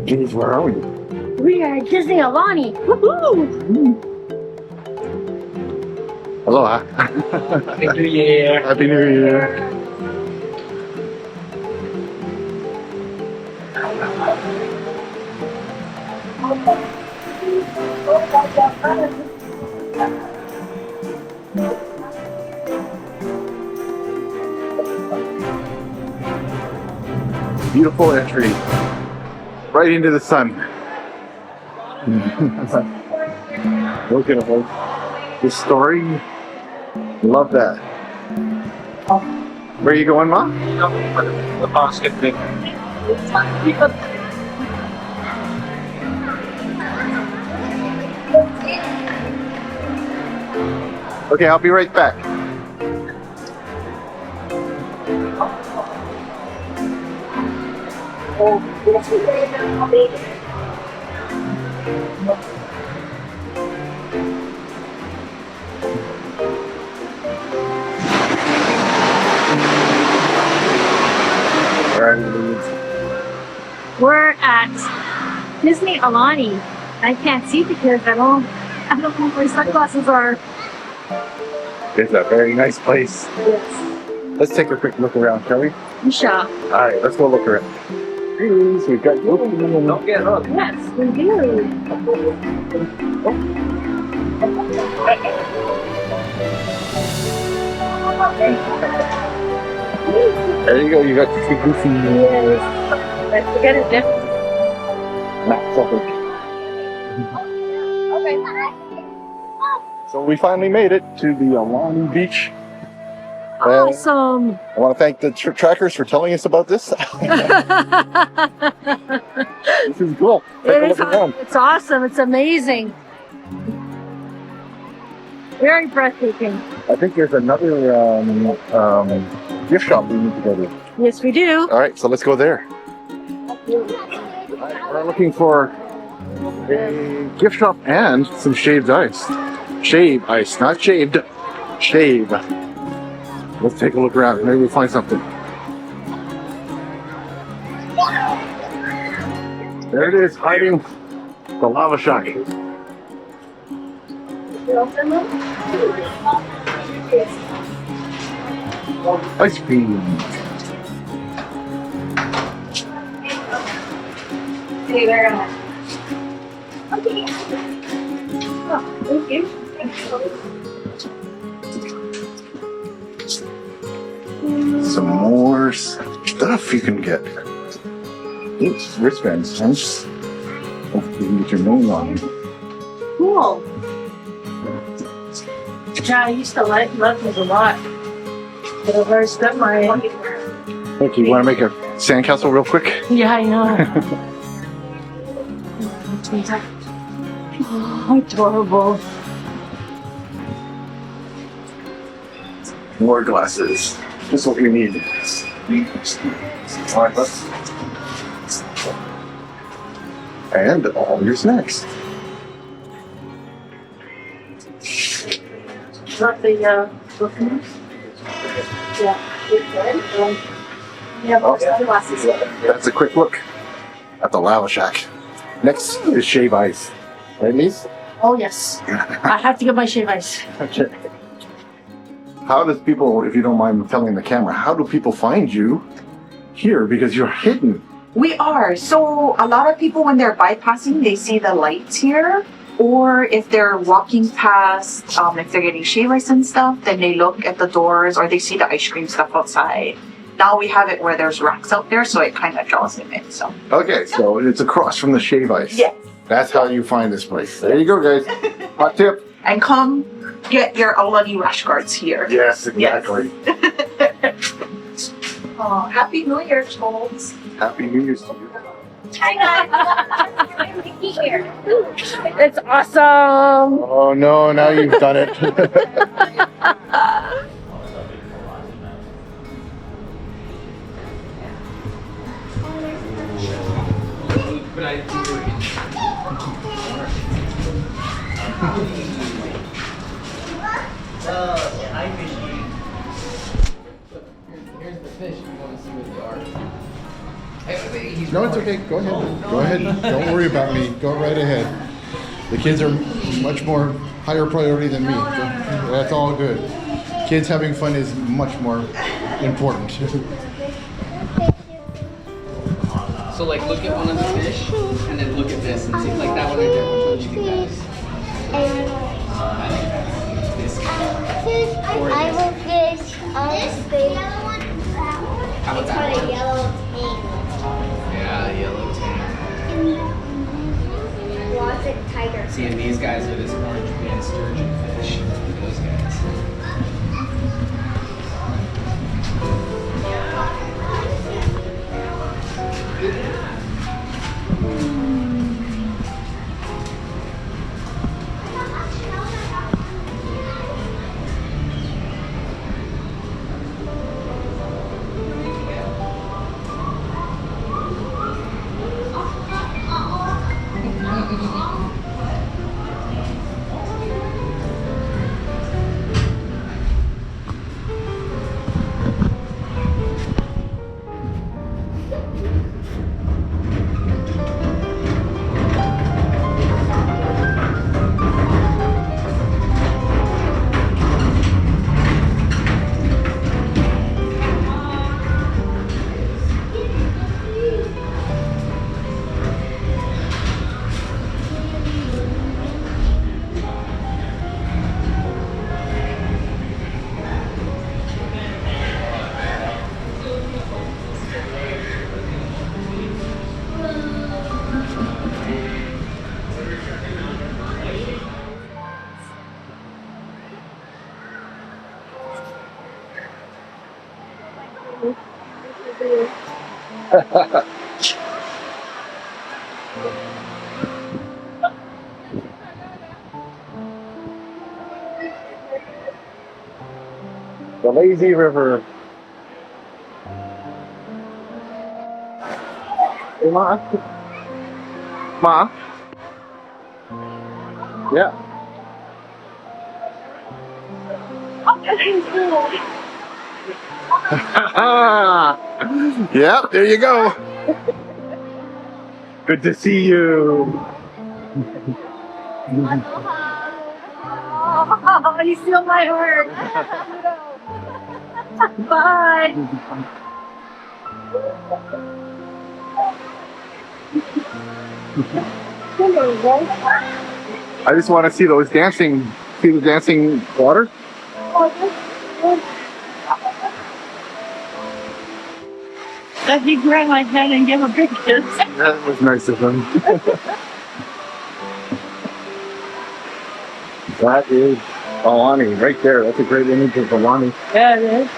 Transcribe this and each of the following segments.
Jeez, where are we? We are at Disney Aulani. Woohoo! Aloha. Happy New Year. Happy New Year. Beautiful entry. Right into the sun. Look at it. This story. Love that. Where are you going, Ma? The basket thing. Okay, I'll be right back. We're at Disney Aulani. I can't see because I don't know where my sunglasses are. It's a very nice place. Yes. Let's take a quick look around, shall we? Misha. Alright, let's go look around. Please, we've got Don't get hooked. Yes, we do. There you go, you got to see Goofy. Yes. Let's forget it, Jeff. So we finally made it to the Aulani beach. Awesome. I want to thank the trackers for telling us about this. This is cool. Take a look around. It's awesome. It's amazing. Very breathtaking. I think there's another gift shop we need to go to. Yes, we do. All right, so let's go there. We're looking for a gift shop and some shaved ice. Shave ice, not shaved. Shave. Let's take a look around. Maybe we'll find something. There it is, hiding the lava shack. Ice cream. Thank you. Some more stuff you can get. Oops, wristbands. Huh? Oh, you can get your name on. Cool. Yeah, I used to love these a lot. They're very good, Mariah. Thank you. You want to make a sandcastle real quick? Yeah, I know. Oh, adorable. More glasses. Just what we need. All right, let's. And all your snacks. Got the bookings. Yeah, it's good. We have all the glasses. That's a quick look at the lava shack. Next is shave ice. Right, Lise? Oh, yes. I have to get my shave ice. Okay. How does people, if you don't mind telling the camera, how do people find you here? Because you're hidden. We are. So a lot of people, when they're bypassing, they see the lights here. Or if they're walking past, if they're getting shave ice and stuff, then they look at the doors or they see the ice cream stuff outside. Now we have it where there's racks out there, so it kind of draws them in. So. Okay, so it's across from the shave ice. Yes. That's how you find this place. There you go, guys. Hot tip. And come get your Aulani rash guards here. Yes, exactly. Oh, Happy New Year, Charles. Happy New Year's to you. Hi, guys. Here. It's awesome. Oh no, now you've done it. Hi, fishy. Here's the fish if you want to see what they are. Hey, No, it's okay. Go ahead. Go ahead. Don't worry about me. Go right ahead. The kids are much more higher priority than me. That's all good. Kids having fun is much more important. So like look at one of the fish and then look at this and see like that one right there. Which one do you think that is? This guy. I will fish this yellow one. How about that It's one? a yellow tank. Yeah, yellow tank. What's a tiger? See, and these guys are this orange band sturgeon fish. Those guys. The lazy river. Hey, Ma. Ma. Yeah. Yep, there you go. Good to see you. Oh, you steal my heart. Bye. I just want to see those dancing, see the dancing water. Let me grab my head and give a big kiss. That was nice of them. That is Aulani right there. That's a great image of Aulani. Yeah, it is.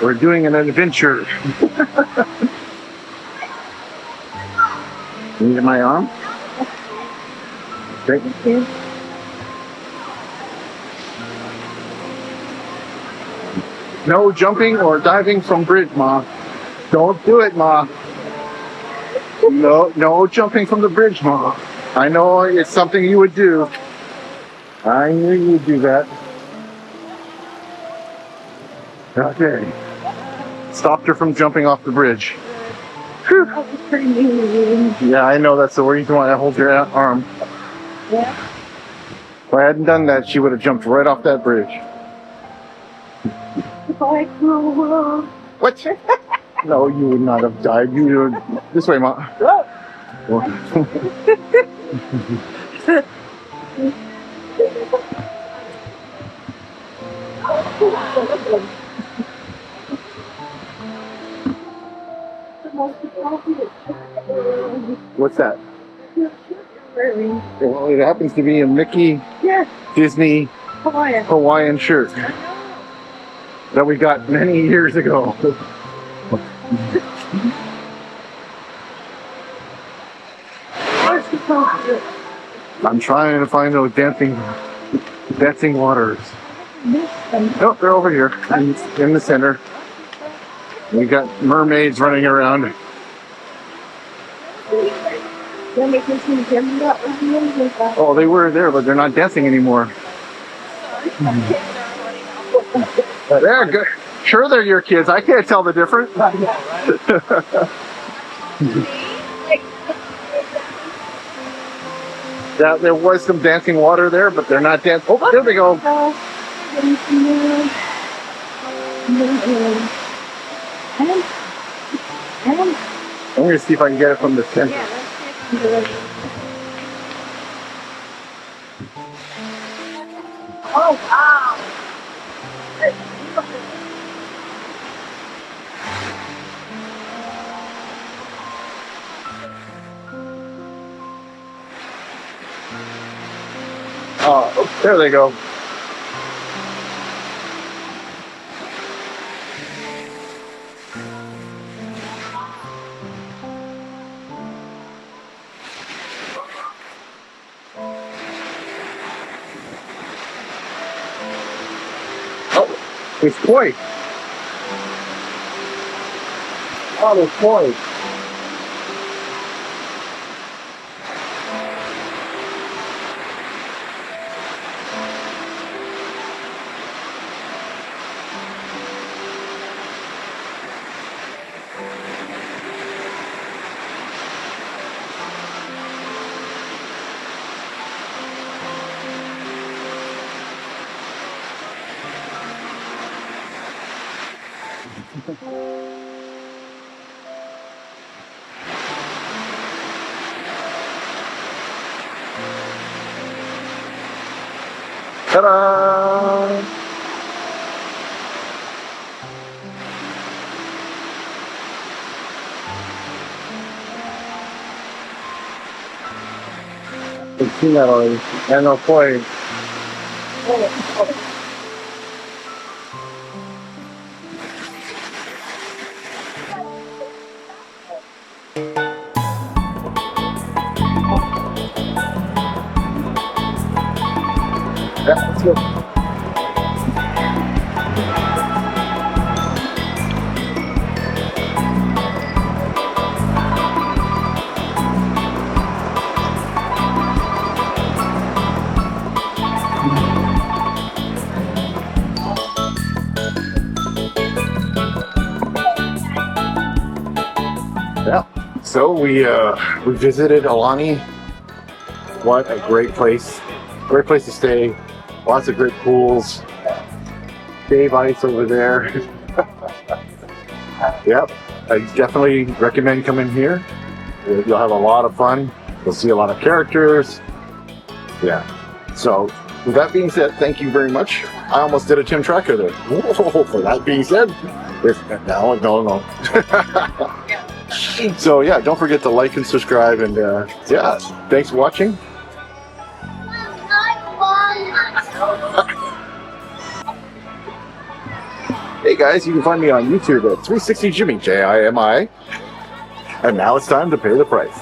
We're doing an adventure. You need my arm? Okay. Thank you. No jumping or diving from bridge, Ma. Don't do it, Ma. No jumping from the bridge, Ma. I know it's something you would do. I knew you would do that. Okay. Stopped her from jumping off the bridge. Whew. That was pretty mean of you. Yeah, I know, that's the reason why I hold your arm. Yeah. If I hadn't done that, she would have jumped right off that bridge. Bye, Cruel. What? No, you would not have died. You would. This way, Ma. What's that? Well, it happens to be a Mickey Yeah, Disney Hawaiian. Hawaiian shirt that we got many years ago. I'm trying to find those dancing waters. Oh, they're over here in the center. We got mermaids running around. Oh, they were there, but they're not dancing anymore. They're good. Sure, they're your kids. I can't tell the difference. Yeah, there was some dancing water there, but they're not dancing. Oh, there they go. I'm going to see if I can get it from the center. Oh, wow. Oh, there they go. Oh, it's koi. Oh, there's koi. Ta-da! I've seen that already. And no koi. Yeah, let's go. Yeah. So we visited Aulani. What a great place! Great place to stay. Lots of great pools. Cave ice over there. Yep. I definitely recommend coming here. You'll have a lot of fun. You'll see a lot of characters. Yeah. So with that being said, thank you very much. I almost did a TimTracker there. Whoa, for that being said, no. So yeah, don't forget to like and subscribe, and yeah, thanks for watching. Hey guys, you can find me on YouTube at 360 Jimi, Jimi. And now it's time to pay the price.